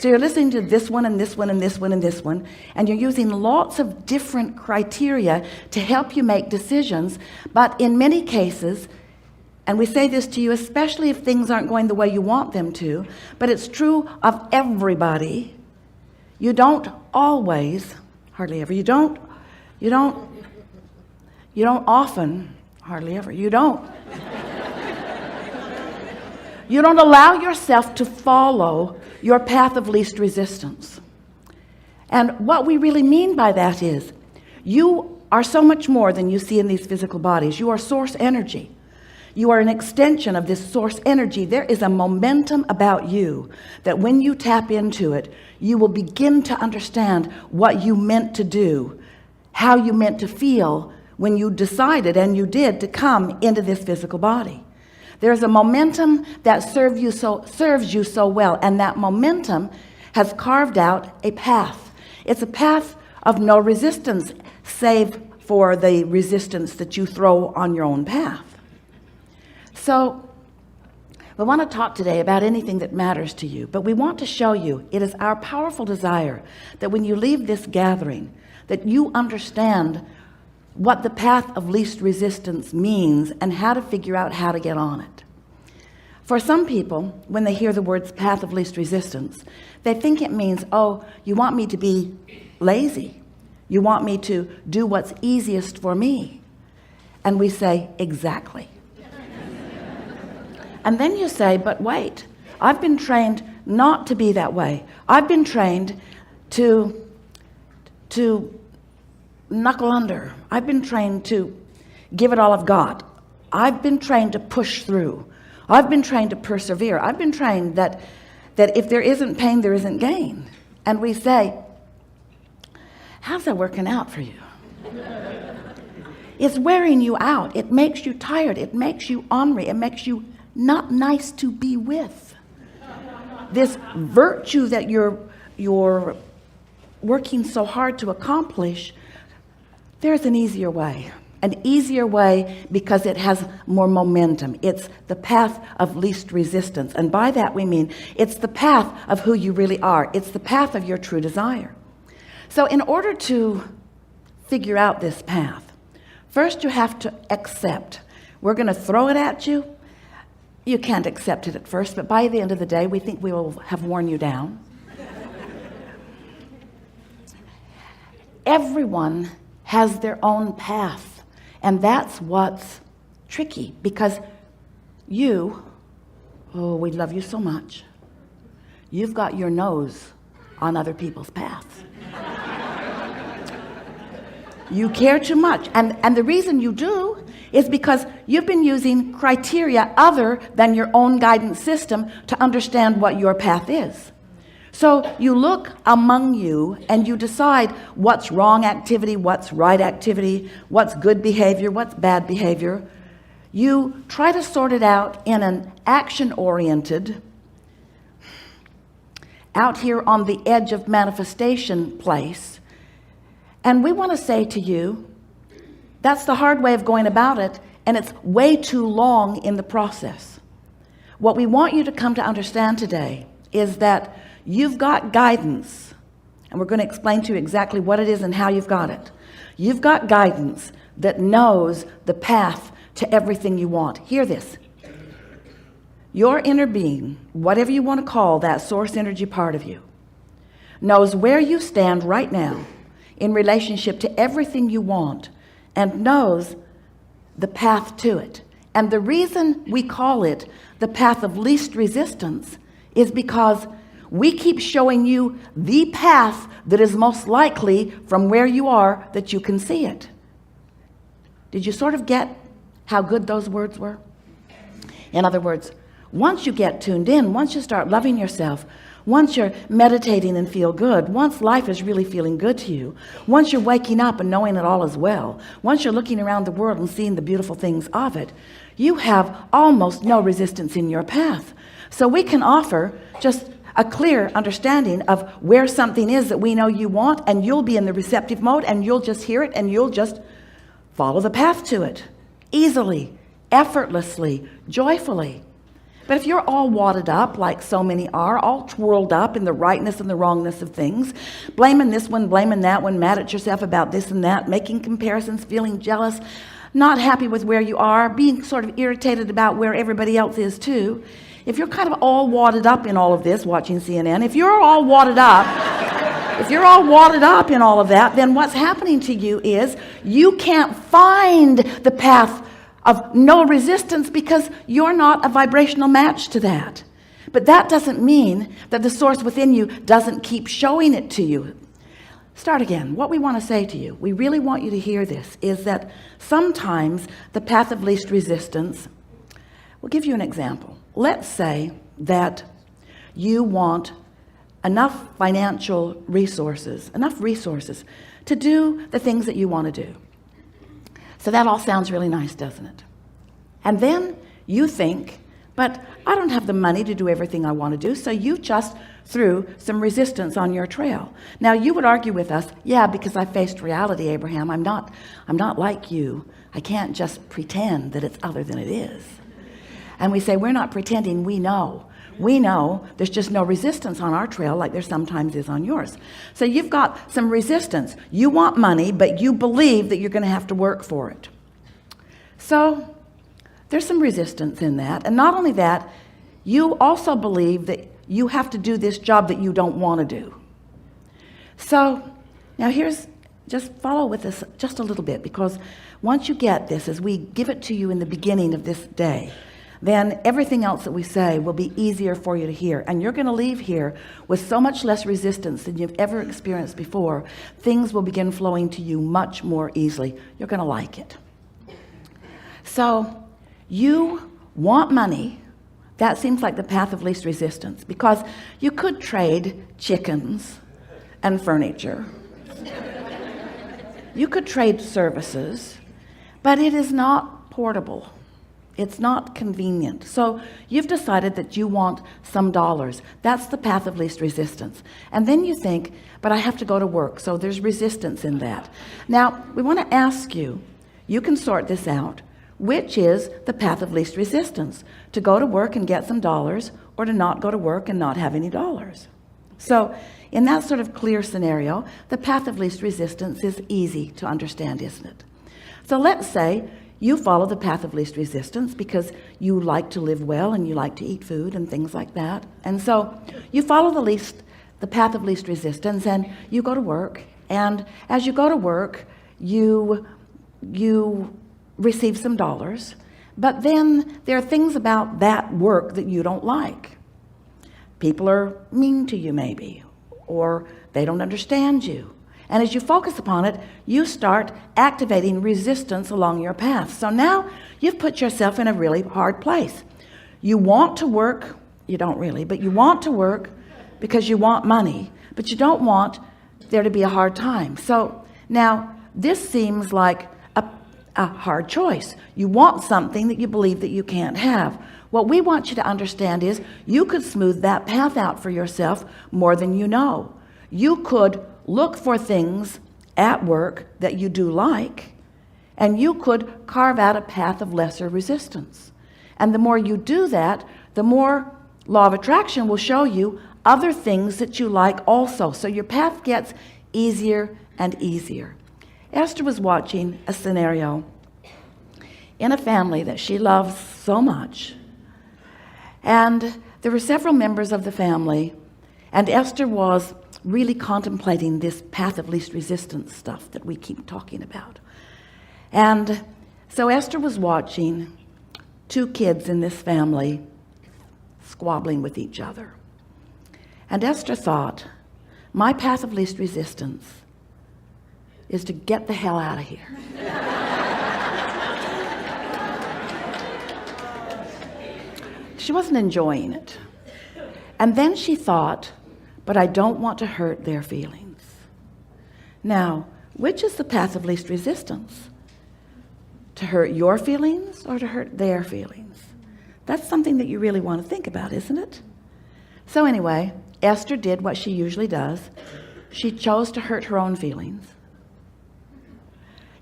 So you're listening to this one and this one and this one and this one, and you're using lots of different criteria to help you make decisions. But in many cases, and we say this to you especially if things aren't going the way you want them to, but it's true of everybody, you don't always, hardly ever, you don't often, hardly ever, you don't allow yourself to follow your path of least resistance. And what we really mean by that is you are so much more than you see in these physical bodies. You are source energy. You are an extension of this source energy. There is a momentum about you that when you tap into it, you will begin to understand what you meant to do, how you meant to feel when you decided, and you did, to come into this physical body. There's a momentum that serves you so well, and that momentum has carved out a path. It's a path of no resistance, save for the resistance that you throw on your own path. So we want to talk today about anything that matters to you, but we want to show you it is our powerful desire that when you leave this gathering, that you understand what the path of least resistance means and how to figure out how to get on it. For some people, when they hear the words path of least resistance, they think it means, oh, you want me to be lazy. You want me to do what's easiest for me. And we say, exactly. And then you say, but wait, I've been trained not to be that way. I've been trained to knuckle under. I've been trained to give it all I've got. I've been trained to push through. I've been trained to persevere. I've been trained that if there isn't pain, there isn't gain. And we say, how's that working out for you? It's wearing you out. It makes you tired. It makes you ornery. It makes you not nice to be with. This virtue that you're working so hard to accomplish, there's an easier way because it has more momentum. It's the path of least resistance. And by that we mean it's the path of who you really are. It's the path of your true desire. So in order to figure out this path, first you have to accept. We're going to throw it at you. You can't accept it at first, but by the end of the day, we think we will have worn you down. Everyone has their own path, and that's what's tricky, because we love you so much. You've got your nose on other people's paths. You care too much, and the reason you do is because you've been using criteria other than your own guidance system to understand what your path is. So you look among you and you decide what's wrong activity, what's right activity, what's good behavior, what's bad behavior. You try to sort it out in an action-oriented, out here on the edge of manifestation place. And we want to say to you, that's the hard way of going about it, and it's way too long in the process. What we want you to come to understand today is that you've got guidance, and we're going to explain to you exactly what it is and how you've got it. You've got guidance that knows the path to everything you want. Hear this. Your inner being, whatever you want to call that source energy part of you, knows where you stand right now in relationship to everything you want, and knows the path to it. And the reason we call it the path of least resistance is because we keep showing you the path that is most likely from where you are that you can see it. Did you sort of get how good those words were? In other words, once you get tuned in, once you start loving yourself, once you're meditating and feel good, once life is really feeling good to you, once you're waking up and knowing it all is well, once you're looking around the world and seeing the beautiful things of it, you have almost no resistance in your path. So we can offer just a clear understanding of where something is that we know you want, and you'll be in the receptive mode, and you'll just hear it, and you'll just follow the path to it easily, effortlessly, joyfully. But if you're all wadded up, like so many are, all twirled up in the rightness and the wrongness of things, blaming this one, blaming that one, mad at yourself about this and that, making comparisons, feeling jealous, not happy with where you are, being sort of irritated about where everybody else is too, if you're kind of all wadded up in all of this, watching CNN, if you're all wadded up in all of that, then what's happening to you is you can't find the path of no resistance because you're not a vibrational match to that. But that doesn't mean that the source within you doesn't keep showing it to you. Start again. What we want to say to you, we really want you to hear this, is that sometimes the path of least resistance, we'll give you an example. Let's say that you want enough financial resources, to do the things that you want to do. So that all sounds really nice, doesn't it? And then you think, but I don't have the money to do everything I want to do, so you just threw some resistance on your trail. Now you would argue with us, yeah, because I faced reality, Abraham. I'm not like you. I can't just pretend that it's other than it is. And we say, we're not pretending, we know. We know there's just no resistance on our trail like there sometimes is on yours. So you've got some resistance. You want money, but you believe that you're going to have to work for it. So there's some resistance in that. And not only that, you also believe that you have to do this job that you don't want to do. So now just follow with us just a little bit, because once you get this, as we give it to you in the beginning of this day, then everything else that we say will be easier for you to hear. And you're going to leave here with so much less resistance than you've ever experienced before. Things will begin flowing to you much more easily. You're going to like it. So you want money. That seems like the path of least resistance, because you could trade chickens and furniture. You could trade services, but it is not portable. It's not convenient. So you've decided that you want some dollars. That's the path of least resistance. And then you think, but I have to go to work. So there's resistance in that. Now, we want to ask you, you can sort this out. Which is the path of least resistance? To go to work and get some dollars, or to not go to work and not have any dollars? So in that sort of clear scenario, the path of least resistance is easy to understand, isn't it? So let's say you follow the path of least resistance because you like to live well and you like to eat food and things like that. And so you follow the path of least resistance, and you go to work. And as you go to work, you receive some dollars. But then there are things about that work that you don't like. People are mean to you maybe, or they don't understand you. And as you focus upon it, you start activating resistance along your path. So now you've put yourself in a really hard place. You want to work, you don't really, but you want to work because you want money, but you don't want there to be a hard time. So now this seems like a hard choice. You want something that you believe that you can't have. What we want you to understand is you could smooth that path out for yourself more than you know. You could look for things at work that you do like, and you could carve out a path of lesser resistance. And the more you do that, the more law of attraction will show you other things that you like also. So your path gets easier and easier. Esther was watching a scenario in a family that she loves so much. And there were several members of the family, and Esther was really contemplating this path of least resistance stuff that we keep talking about. And so Esther was watching two kids in this family squabbling with each other. And Esther thought, my path of least resistance is to get the hell out of here. She wasn't enjoying it. And then she thought, but I don't want to hurt their feelings. Now, which is the path of least resistance? To hurt your feelings or to hurt their feelings? That's something that you really want to think about, isn't it? So anyway, Esther did what she usually does. She chose to hurt her own feelings.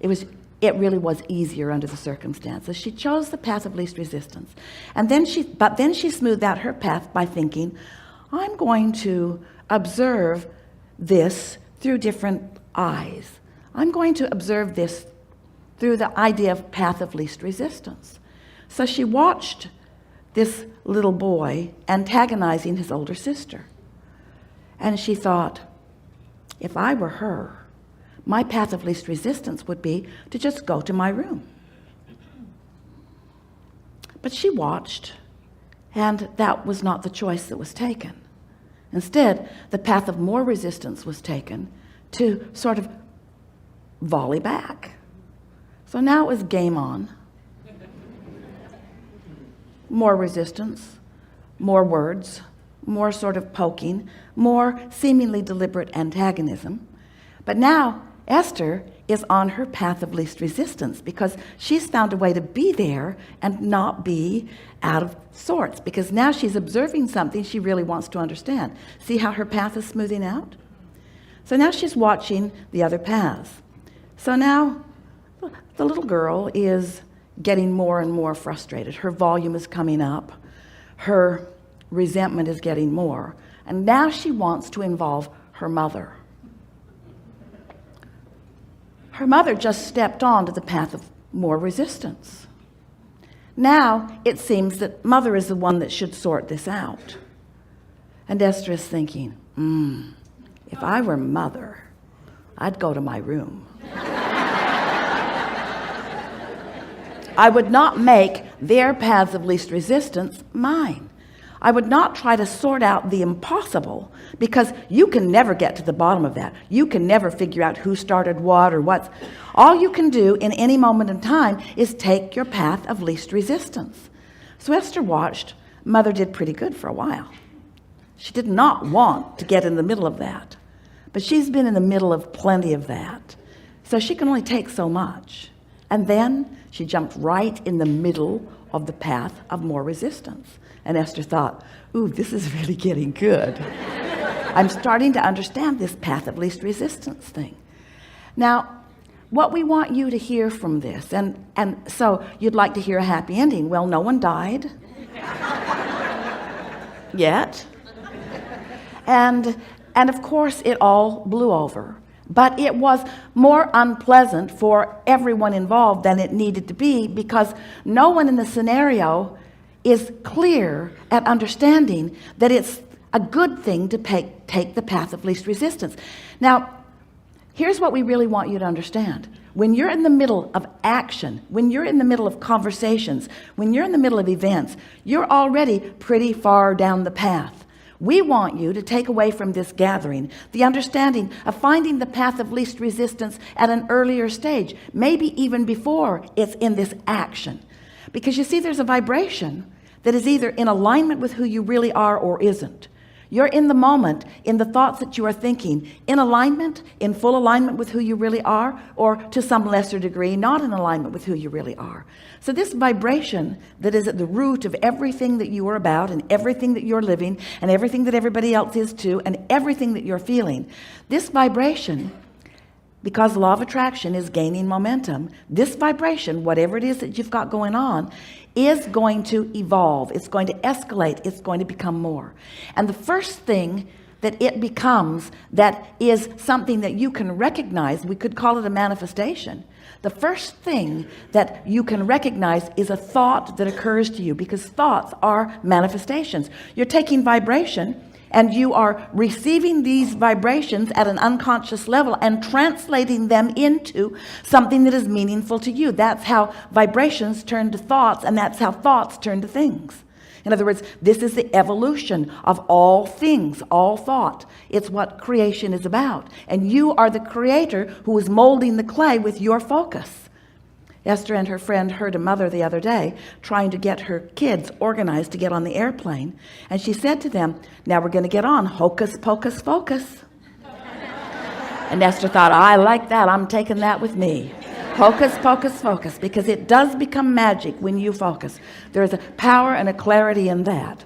It was it really was easier under the circumstances. She chose the path of least resistance. And then she smoothed out her path by thinking, I'm going to observe this through different eyes. I'm going to observe this through the idea of path of least resistance. So she watched this little boy antagonizing his older sister. And she thought, if I were her, my path of least resistance would be to just go to my room. But she watched, and that was not the choice that was taken. Instead, the path of more resistance was taken to sort of volley back. So now it was game on. More resistance, more words, more sort of poking, more seemingly deliberate antagonism. But now Esther is on her path of least resistance because she's found a way to be there and not be out of sorts, because now she's observing something she really wants to understand. See how her path is smoothing out? So now she's watching the other paths. So now the little girl is getting more and more frustrated. Her volume is coming up. Her resentment is getting more. And now she wants to involve her mother. Her mother just stepped onto the path of more resistance. Now it seems that mother is the one that should sort this out. And Esther is thinking, if I were mother, I'd go to my room. I would not make their paths of least resistance mine. I would not try to sort out the impossible, because you can never get to the bottom of that. You can never figure out who started what or what's. All you can do in any moment in time is take your path of least resistance. So Esther watched. Mother did pretty good for a while. She did not want to get in the middle of that, but she's been in the middle of plenty of that. So she can only take so much. And then she jumped right in the middle of the path of more resistance. And Esther thought, ooh, this is really getting good. I'm starting to understand this path of least resistance thing. Now, what we want you to hear from this, and so you'd like to hear a happy ending. Well, no one died yet. And of course, it all blew over. But it was more unpleasant for everyone involved than it needed to be, because no one in the scenario is clear at understanding that it's a good thing to take the path of least resistance. Now, here's what we really want you to understand. When you're in the middle of action, when you're in the middle of conversations, when you're in the middle of events, you're already pretty far down the path. We want you to take away from this gathering the understanding of finding the path of least resistance at an earlier stage, maybe even before it's in this action. Because you see, there's a vibration that is either in alignment with who you really are or isn't. You're in the moment, in the thoughts that you are thinking, in alignment, in full alignment with who you really are, or to some lesser degree, not in alignment with who you really are. So this vibration that is at the root of everything that you are about, and everything that you're living, and everything that everybody else is too, and everything that you're feeling, this vibration, because law of attraction is gaining momentum, this vibration, whatever it is that you've got going on, is going to evolve. It's going to escalate. It's going to become more. And the first thing that it becomes that is something that you can recognize, we could call it a manifestation. The first thing that you can recognize is a thought that occurs to you, because thoughts are manifestations. You're taking vibration and you are receiving these vibrations at an unconscious level and translating them into something that is meaningful to you. That's how vibrations turn to thoughts, and that's how thoughts turn to things. In other words, this is the evolution of all things, all thought. It's what creation is about. And you are the creator who is molding the clay with your focus. Esther and her friend heard a mother the other day trying to get her kids organized to get on the airplane. And she said to them, now we're going to get on Hocus, Pocus, Focus. And Esther thought, I like that. I'm taking that with me. Hocus, Pocus, Focus, because it does become magic when you focus. There is a power and a clarity in that.